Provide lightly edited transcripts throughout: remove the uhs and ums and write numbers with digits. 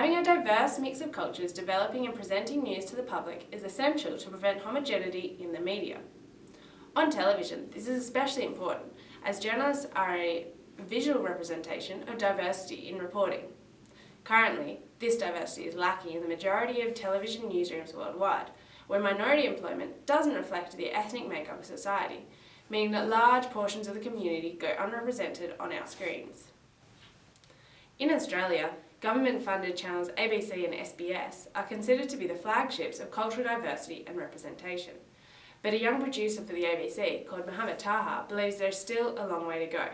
Having a diverse mix of cultures developing and presenting news to the public is essential to prevent homogeneity in the media. On television, this is especially important as journalists are a visual representation of diversity in reporting. Currently, this diversity is lacking in the majority of television newsrooms worldwide, where minority employment doesn't reflect the ethnic makeup of society, meaning that large portions of the community go unrepresented on our screens. In Australia, government-funded channels ABC and SBS are considered to be the flagships of cultural diversity and representation. But a young producer for the ABC, called Mohammed Taha, believes there's still a long way to go.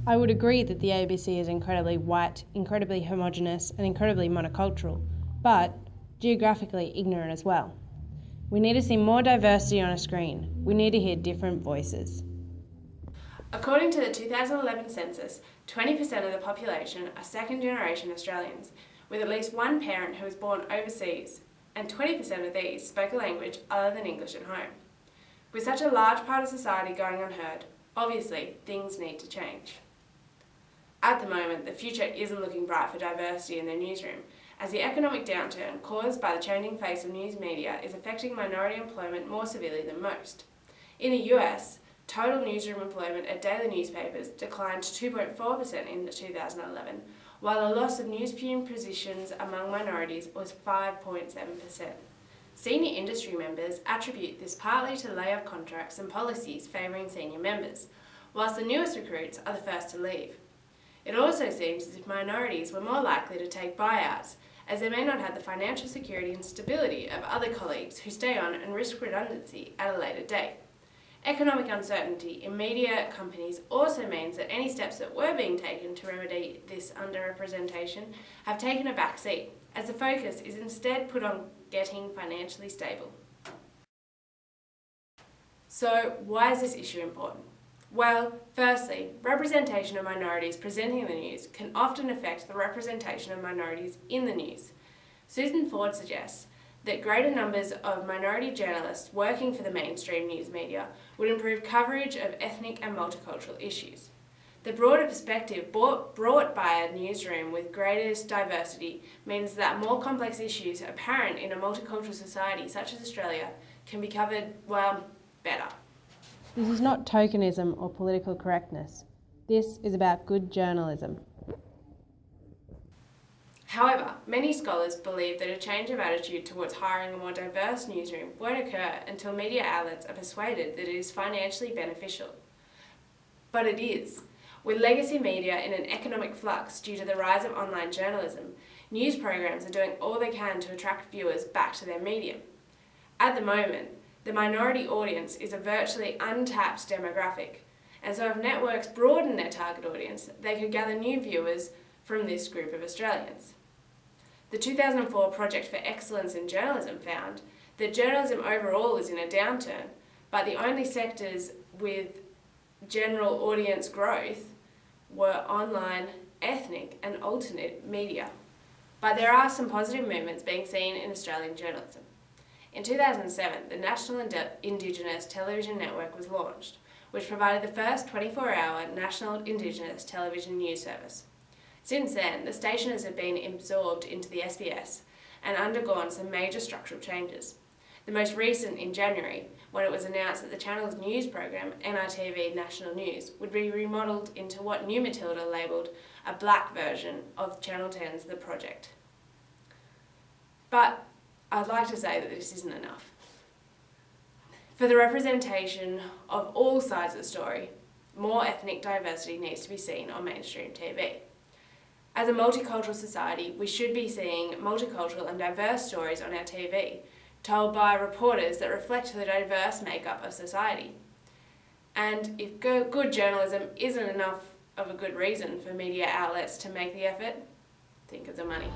I would agree that the ABC is incredibly white, incredibly homogenous, and incredibly monocultural, but geographically ignorant as well. We need to see more diversity on a screen. We need to hear different voices. According to the 2011 census, 20% of the population are second-generation Australians, with at least one parent who was born overseas, and 20% of these spoke a language other than English at home. With such a large part of society going unheard, obviously things need to change. At the moment, the future isn't looking bright for diversity in the newsroom, as the economic downturn caused by the changing face of news media is affecting minority employment more severely than most. In the US, total newsroom employment at daily newspapers declined 2.4% in 2011, while the loss of newsroom positions among minorities was 5.7%. Senior industry members attribute this partly to layoff contracts and policies favouring senior members, whilst the newest recruits are the first to leave. It also seems as if minorities were more likely to take buyouts, as they may not have the financial security and stability of other colleagues who stay on and risk redundancy at a later date. Economic uncertainty in media companies also means that any steps that were being taken to remedy this underrepresentation have taken a back seat, as the focus is instead put on getting financially stable. So, why is this issue important? Well, firstly, representation of minorities presenting the news can often affect the representation of minorities in the news. Susan Ford suggests that greater numbers of minority journalists working for the mainstream news media would improve coverage of ethnic and multicultural issues. The broader perspective brought by a newsroom with greatest diversity means that more complex issues apparent in a multicultural society such as Australia can be covered, better. This is not tokenism or political correctness. This is about good journalism. However, many scholars believe that a change of attitude towards hiring a more diverse newsroom won't occur until media outlets are persuaded that it is financially beneficial. But it is. With legacy media in an economic flux due to the rise of online journalism, news programs are doing all they can to attract viewers back to their medium. At the moment, the minority audience is a virtually untapped demographic, and so if networks broaden their target audience, they could gather new viewers from this group of Australians. The 2004 Project for Excellence in Journalism found that journalism overall is in a downturn, but the only sectors with general audience growth were online, ethnic and alternate media. But there are some positive movements being seen in Australian journalism. In 2007, the National Indigenous Television Network was launched, which provided the first 24-hour national Indigenous television news service. Since then, the station has been absorbed into the SBS and undergone some major structural changes. The most recent in January, when it was announced that the channel's news program, NITV National News, would be remodelled into what New Matilda labelled a black version of Channel 10's The Project. But I'd like to say that this isn't enough. For the representation of all sides of the story, more ethnic diversity needs to be seen on mainstream TV. As a multicultural society, we should be seeing multicultural and diverse stories on our TV, told by reporters that reflect the diverse makeup of society. And if good journalism isn't enough of a good reason for media outlets to make the effort, think of the money.